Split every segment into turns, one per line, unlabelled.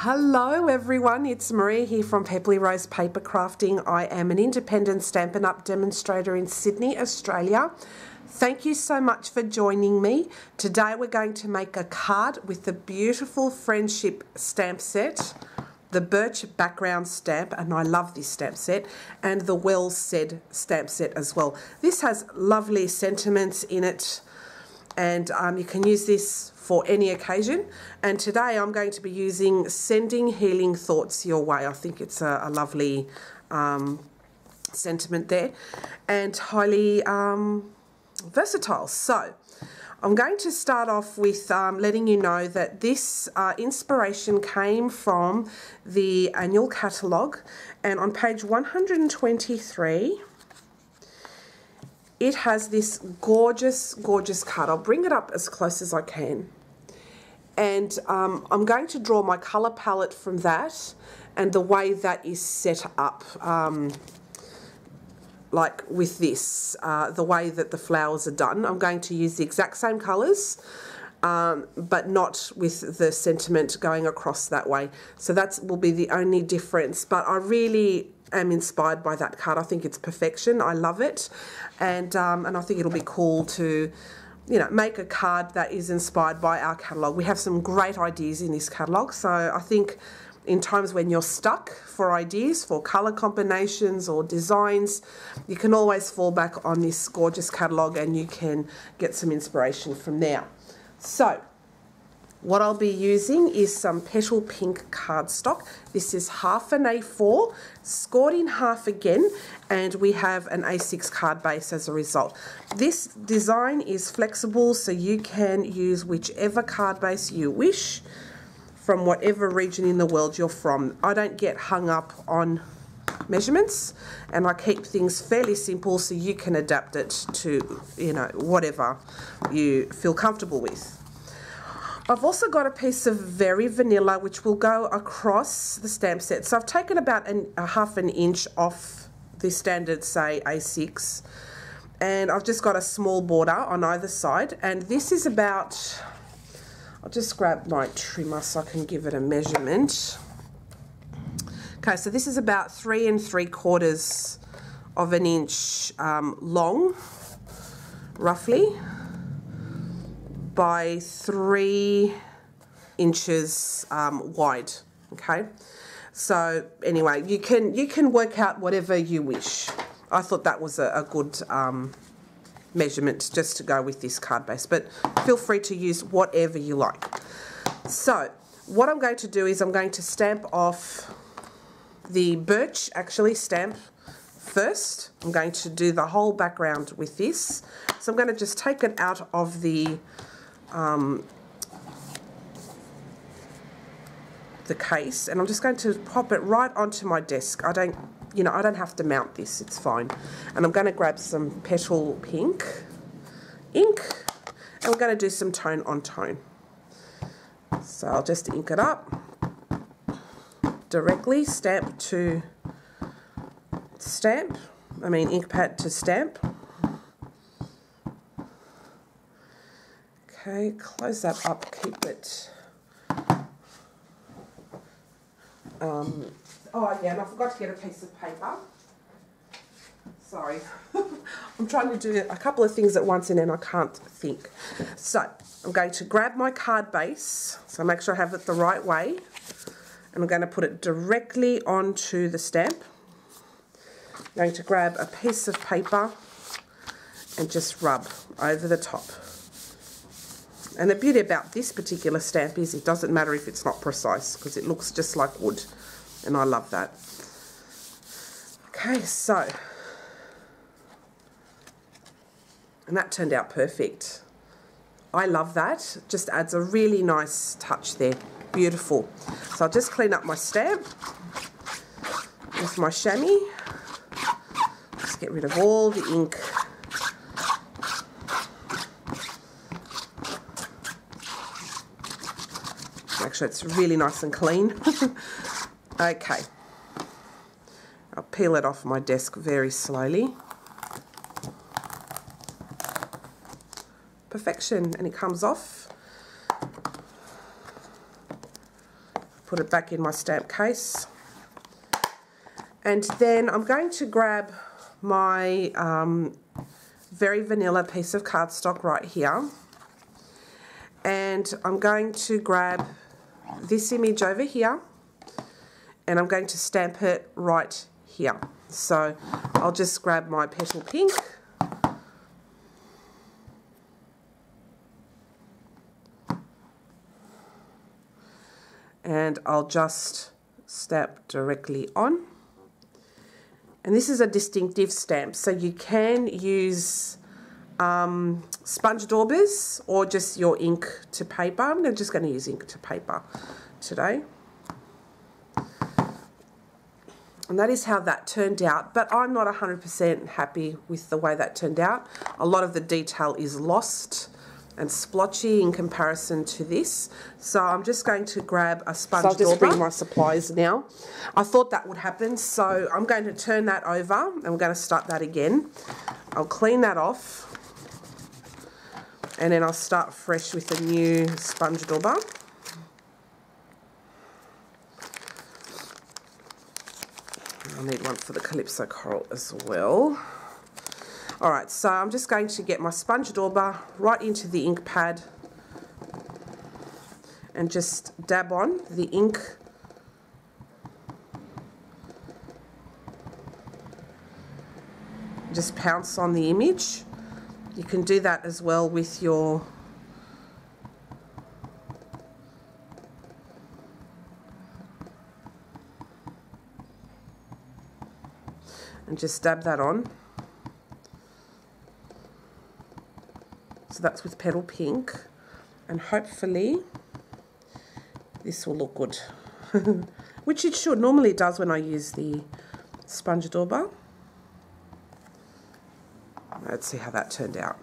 Hello everyone, it's Maria here from Pepperly Rose Paper Crafting. I am an independent Stampin' Up demonstrator in Sydney, Australia. Thank you so much for joining me. Today we're going to make a card with the beautiful friendship stamp set, the Birch background stamp, and I love this stamp set, and the Well Said stamp set as well. This has lovely sentiments in it, and you can use this for any occasion. And today I'm going to be using Sending Healing Thoughts Your Way. I think it's a lovely sentiment there, and highly versatile. So I'm going to start off with letting you know that this inspiration came from the annual catalogue, and on page 123 it has this gorgeous, gorgeous card. I'll bring it up as close as I can. And I'm going to draw my colour palette from that and the way that is set up, like with this, the way that the flowers are done. I'm going to use the exact same colours, but not with the sentiment going across that way. So that will be the only difference. But I really am inspired by that card. I think it's perfection. I love it, and I think it'll be cool to, you know, make a card that is inspired by our catalogue. We have some great ideas in this catalogue, so I think in times when you're stuck for ideas for colour combinations or designs, you can always fall back on this gorgeous catalogue and you can get some inspiration from there. So what I'll be using is some Petal Pink cardstock. This is half an A4, scored in half again, and we have an A6 card base as a result. This design is flexible, so you can use whichever card base you wish from whatever region in the world you're from. I don't get hung up on measurements, and I keep things fairly simple so you can adapt it to, you know, whatever you feel comfortable with. I've also got a piece of Very Vanilla which will go across the stamp set. So I've taken about a half an inch off the standard, say, A6, and I've just got a small border on either side, and this is about, I'll just grab my trimmer so I can give it a measurement. Okay, so this is about 3 3/4 of an inch long, roughly, by 3 inches wide. Okay, so anyway, you can work out whatever you wish. I thought that was a good measurement just to go with this card base, but feel free to use whatever you like. So what I'm going to do is I'm going to stamp off the Birch stamp first. I'm going to do the whole background with this. So I'm going to just take it out of the case, and I'm just going to pop it right onto my desk. I don't have to mount this, it's fine. And I'm going to grab some Petal Pink ink, and we're going to do some tone on tone. So I'll just ink it up directly, stamp to stamp, ink pad to stamp. Okay, close that up, keep it. Oh yeah, and I forgot to get a piece of paper. Sorry. I'm trying to do a couple of things at once and then I can't think. So I'm going to grab my card base, so make sure I have it the right way, and I'm going to put it directly onto the stamp. I'm going to grab a piece of paper and just rub over the top. And the beauty about this particular stamp is it doesn't matter if it's not precise, because it looks just like wood, and I love that. Okay, so, and that turned out perfect. I love that. Just adds a really nice touch there. Beautiful. So I'll just clean up my stamp with my chamois. Just get rid of all the ink. Make sure it's really nice and clean. Okay. I'll peel it off my desk very slowly. Perfection, and it comes off. put it back in my stamp case. And then I'm going to grab my very vanilla piece of cardstock right here. And I'm going to grab this image over here. And I'm going to stamp it right here. So I'll just grab my Petal Pink. And I'll just stamp directly on. And this is a distinctive stamp, so you can use sponge daubers or just your ink to paper. I'm just going to use ink to paper today. And that is how that turned out, but I'm not 100% happy with the way that turned out. A lot of the detail is lost and splotchy in comparison to this. So I'm just going to grab a sponge dauber. So I'll just bring my supplies now. I thought that would happen, so I'm going to turn that over and we're going to start that again. I'll clean that off and then I'll start fresh with a new sponge dauber. I'll need one for the Calypso Coral as well. Alright, so I'm just going to get my sponge dauber right into the ink pad and just dab on the ink. Just pounce on the image. You can do that as well with your and just dab that on. So that's with Petal Pink, and hopefully this will look good. Which it should. Normally it does when I use the sponge dauber. Let's see how that turned out.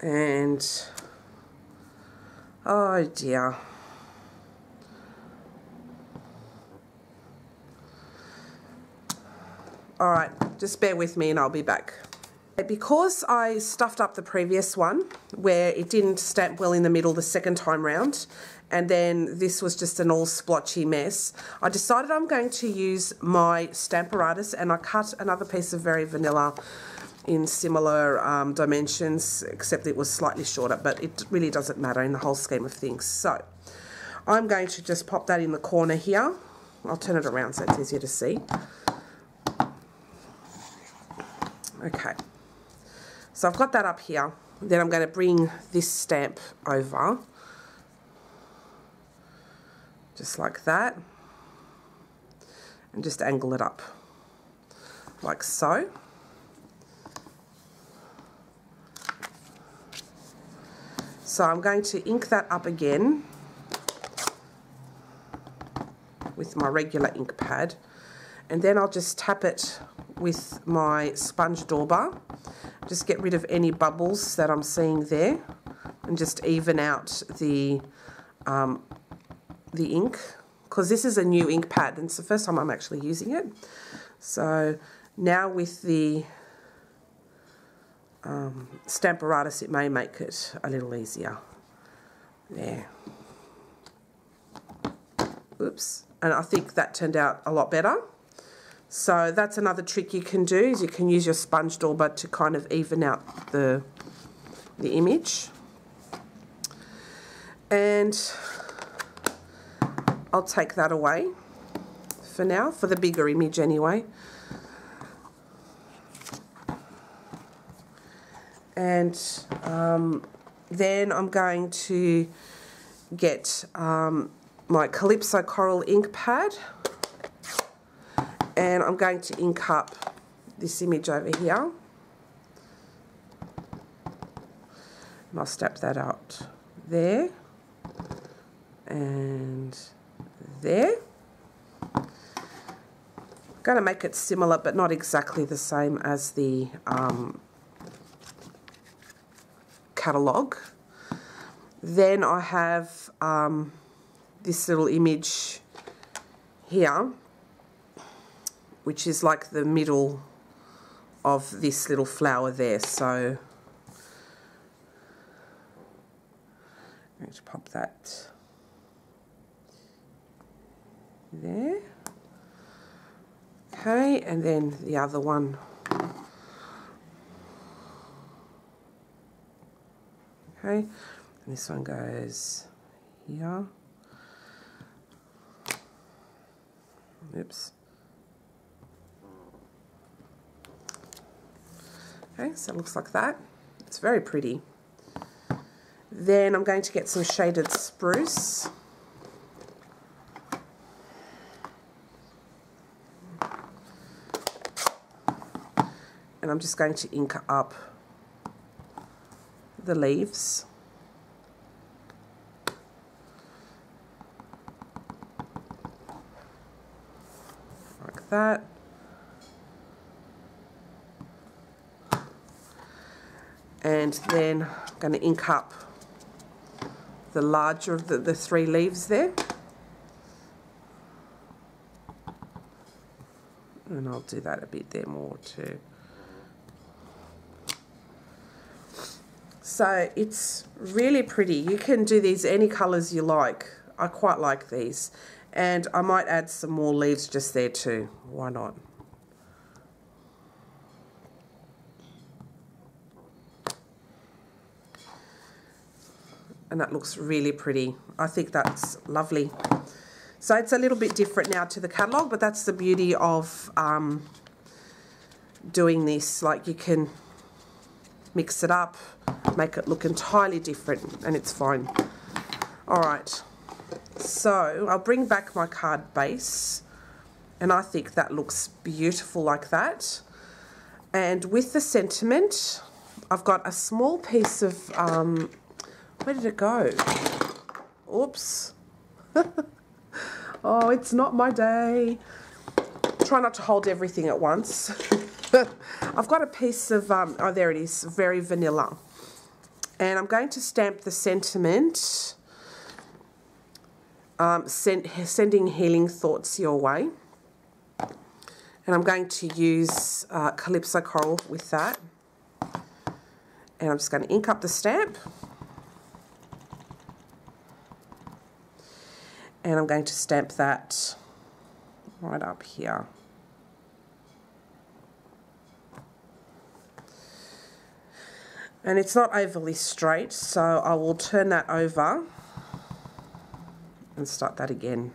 And oh dear. Alright, just bear with me and I'll be back. Because I stuffed up the previous one where it didn't stamp well in the middle the second time round, and then this was just an all splotchy mess, I decided I'm going to use my Stamparatus, and I cut another piece of Very Vanilla in similar dimensions, except it was slightly shorter, but it really doesn't matter in the whole scheme of things. So I'm going to just pop that in the corner here. I'll turn it around so it's easier to see. Okay, so I've got that up here. Then I'm going to bring this stamp over, just like that, and just angle it up, like so. So I'm going to ink that up again with my regular ink pad, and then I'll just tap it with my sponge dauber. Just get rid of any bubbles that I'm seeing there and just even out the ink, because this is a new ink pad and it's the first time I'm actually using it. So now with the Stamparatus, it may make it a little easier. There. Oops. And I think that turned out a lot better. So that's another trick you can do, is you can use your sponge dauber to kind of even out the image. And I'll take that away for now, for the bigger image anyway. And then I'm going to get my Calypso Coral ink pad, and I'm going to ink up this image over here. And I'll stamp that out there and there. I'm going to make it similar but not exactly the same as the catalogue. Then I have this little image here, which is like the middle of this little flower there. So I'm going to pop that there. Okay, and then the other one. Okay, and this one goes here. Oops. Okay, so it looks like that. It's very pretty. Then I'm going to get some shaded spruce. And I'm just going to ink up the leaves. Like that. And then I'm going to ink up the larger of the three leaves there. And I'll do that a bit there more too. So it's really pretty. You can do these any colours you like. I quite like these. And I might add some more leaves just there too. Why not? And that looks really pretty. I think that's lovely. So it's a little bit different now to the catalogue, but that's the beauty of doing this. Like, you can mix it up, make it look entirely different, and it's fine. All right, so I'll bring back my card base, and I think that looks beautiful like that. And with the sentiment, I've got a small piece of, where did it go? Oops. Oh, it's not my day. Try not to hold everything at once. I've got a piece of, oh, there it is, very vanilla. And I'm going to stamp the sentiment, sending healing thoughts your way. And I'm going to use Calypso Coral with that. And I'm just going to ink up the stamp. And I'm going to stamp that right up here. And it's not overly straight, so I will turn that over and start that again.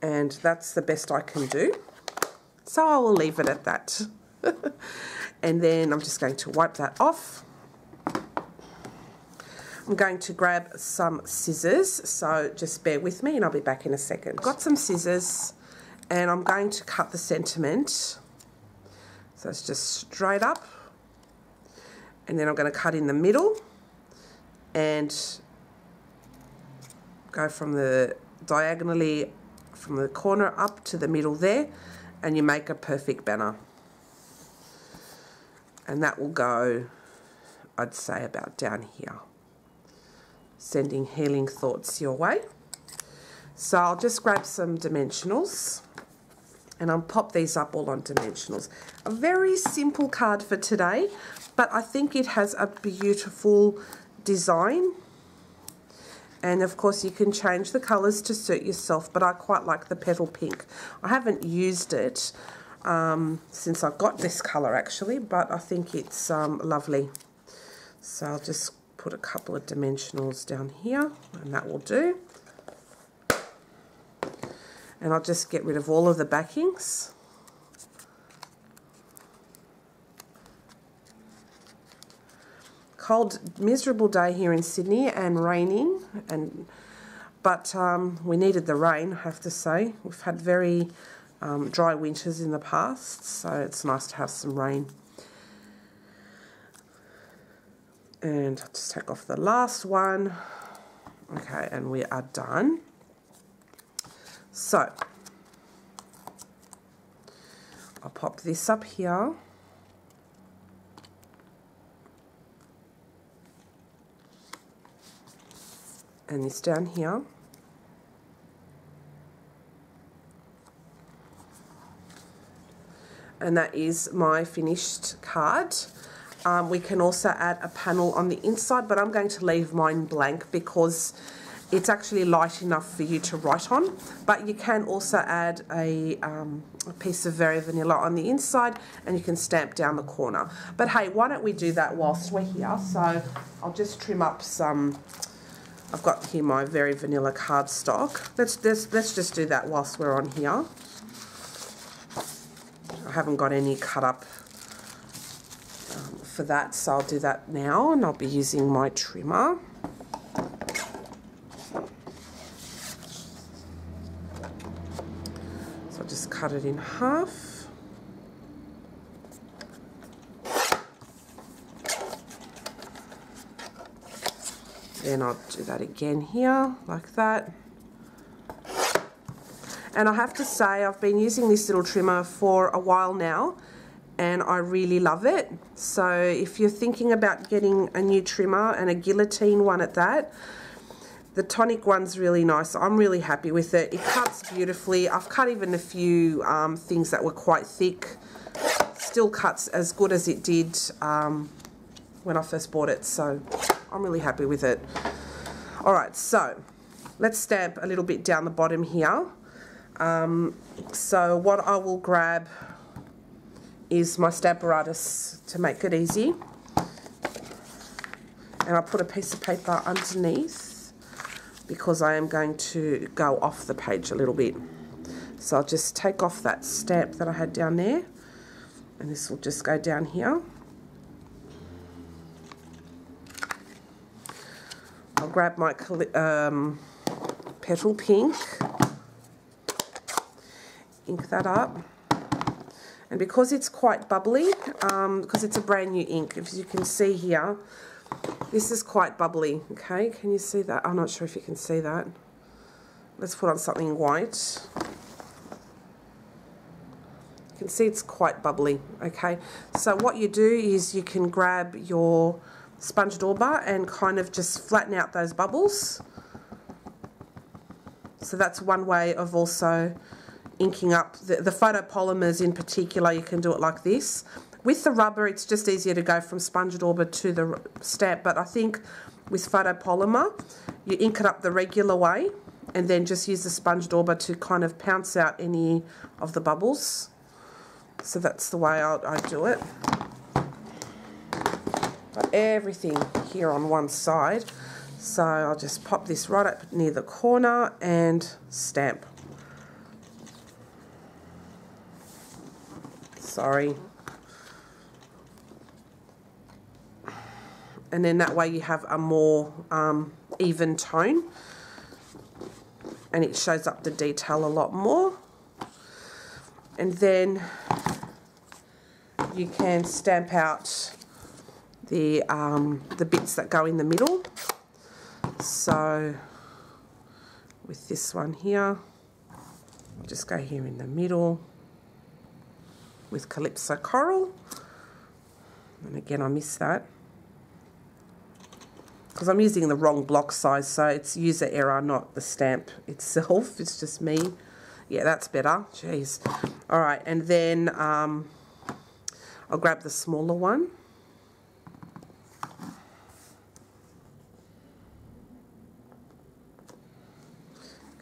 And that's the best I can do. So I will leave it at that. And then I'm just going to wipe that off. I'm going to grab some scissors, so just bear with me and I'll be back in a second. I've got some scissors and I'm going to cut the sentiment. So it's just straight up. And then I'm going to cut in the middle and go from the diagonally from the corner up to the middle there, and you make a perfect banner. And that will go, I'd say, about down here. Sending healing thoughts your way. So I'll just grab some dimensionals and I'll pop these up all on dimensionals. A very simple card for today, but I think it has a beautiful design. And of course you can change the colours to suit yourself, but I quite like the petal pink. I haven't used it since I got this colour actually, but I think it's lovely. So I'll just put a couple of dimensionals down here and that will do. And I'll just get rid of all of the backings. Cold, miserable day here in Sydney and raining, but we needed the rain, I have to say. We've had very dry winters in the past, so it's nice to have some rain. And I'll just take off the last one. Okay, and we are done. So, I'll pop this up here. and this down here. And that is my finished card. We can also add a panel on the inside, but I'm going to leave mine blank because it's actually light enough for you to write on. But you can also add a piece of Very Vanilla on the inside, and you can stamp down the corner. But hey, why don't we do that whilst we're here? So I'll just trim up some. I've got here my Very Vanilla cardstock. Let's just do that whilst we're on here. I haven't got any cut up for that, so I'll do that now, and I'll be using my trimmer. So I'll just cut it in half. Then I'll do that again here, like that. And I have to say, I've been using this little trimmer for a while now, and I really love it. So if you're thinking about getting a new trimmer, and a guillotine one at that, the tonic one's really nice. I'm really happy with it. It cuts beautifully. I've cut even a few things that were quite thick. Still cuts as good as it did when I first bought it. So I'm really happy with it. All right, so let's stamp a little bit down the bottom here. So what I will grab is my Stamparatus to make it easy, and I'll put a piece of paper underneath because I am going to go off the page a little bit. So I'll just take off that stamp that I had down there, and this will just go down here. I'll grab my petal pink, ink that up, and because it's quite bubbly, because it's a brand new ink, as you can see here, this is quite bubbly. Okay, can you see that? I'm not sure if you can see that. Let's put on something white. You can see it's quite bubbly. Okay, so what you do is you can grab your sponge dauber and kind of just flatten out those bubbles. So that's one way of also inking up the photopolymers in particular. You can do it like this. With the rubber, it's just easier to go from sponge dauber to the stamp, but I think with photopolymer, you ink it up the regular way and then just use the sponge dauber to kind of pounce out any of the bubbles. So that's the way I do it. Got everything here on one side, so I'll just pop this right up near the corner and stamp. Sorry. And then that way you have a more even tone, and it shows up the detail a lot more. And then you can stamp out the bits that go in the middle. So with this one here, I'll just go here in the middle with Calypso Coral, and again I missed that because I'm using the wrong block size, so it's user error, not the stamp itself. It's just me. Yeah, that's better. Jeez. All right, and then I'll grab the smaller one.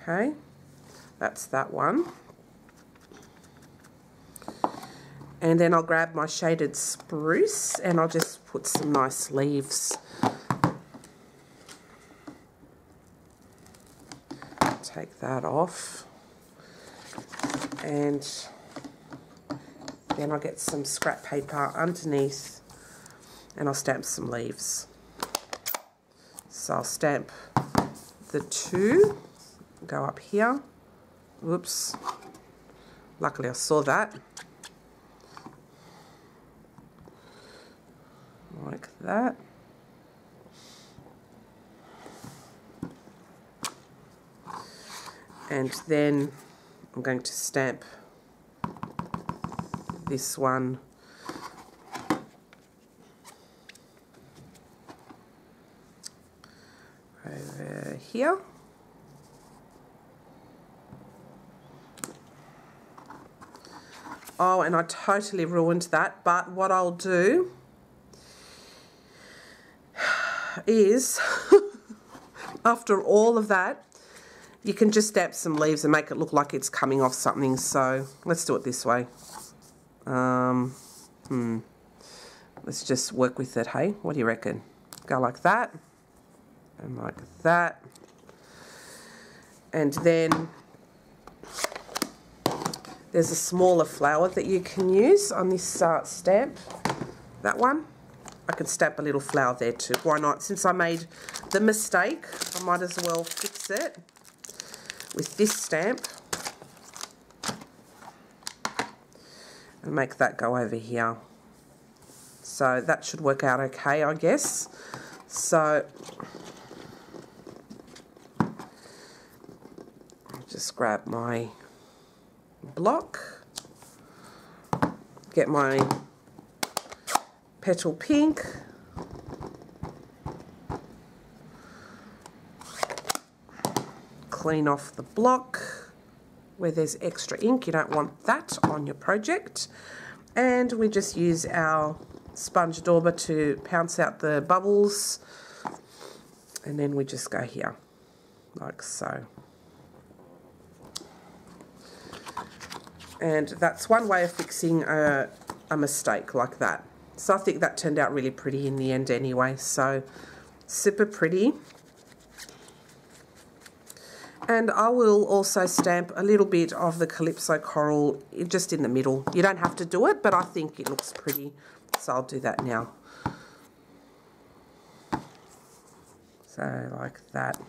Okay, that's that one. And then I'll grab my shaded spruce and I'll just put some nice leaves. Take that off. And then I'll get some scrap paper underneath and I'll stamp some leaves. So I'll stamp the two, go up here. Whoops. Luckily I saw that. Like that. And then I'm going to stamp this one over here. Oh, and I totally ruined that, but what I'll do is, after all of that, you can just stamp some leaves and make it look like it's coming off something. So let's do it this way. Let's just work with it, hey? What do you reckon? Go like that, and like that. And then there's a smaller flower that you can use on this stamp. That one. I can stamp a little flower there too. Why not? Since I made the mistake, I might as well fix it with this stamp. And make that go over here. So that should work out okay, I guess. So I'll just grab my block, get my petal pink, clean off the block where there's extra ink. You don't want that on your project. And we just use our sponge dauber to pounce out the bubbles, and then we just go here like so. And that's one way of fixing a mistake like that. So I think that turned out really pretty in the end anyway, so super pretty. And I will also stamp a little bit of the Calypso Coral just in the middle. You don't have to do it, but I think it looks pretty, so I'll do that now. So like that.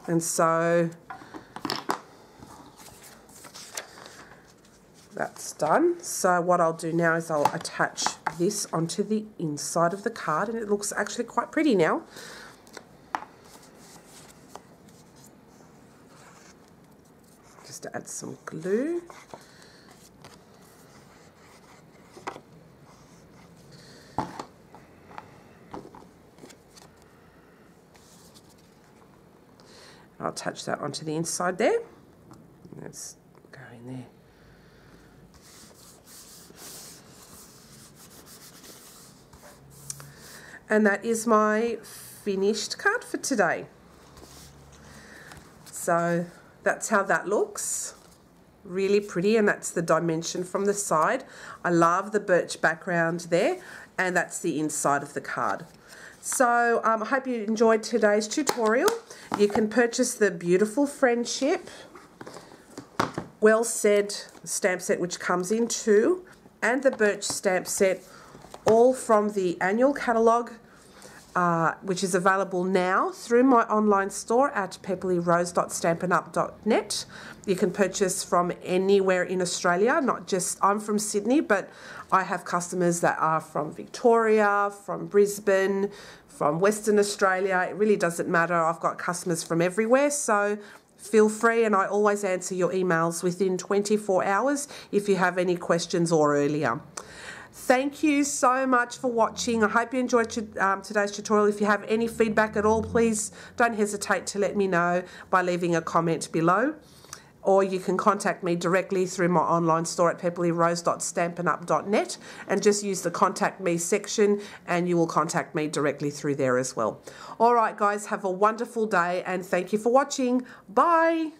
And so that's done. So what I'll do now is I'll attach this onto the inside of the card, and it looks actually quite pretty now. Just to add some glue. I'll attach that onto the inside there. Let's go in there. And that is my finished card for today. So that's how that looks. Really pretty, and that's the dimension from the side. I love the birch background there, and that's the inside of the card. So I hope you enjoyed today's tutorial. You can purchase the beautiful Friendship Well Said stamp set, which comes in two, and the Birch stamp set, all from the annual catalogue, which is available now through my online store at pepperlyrose.stampinup.net. You can purchase from anywhere in Australia, not just, I'm from Sydney, but I have customers that are from Victoria, from Brisbane, from Western Australia. It really doesn't matter. I've got customers from everywhere, so feel free, and I always answer your emails within 24 hours if you have any questions or earlier. Thank you so much for watching. I hope you enjoyed today's tutorial. If you have any feedback at all, please don't hesitate to let me know by leaving a comment below. Or you can contact me directly through my online store at pepperlyrose.stampinup.net, and just use the contact me section and you will contact me directly through there as well. All right, guys, have a wonderful day and thank you for watching. Bye.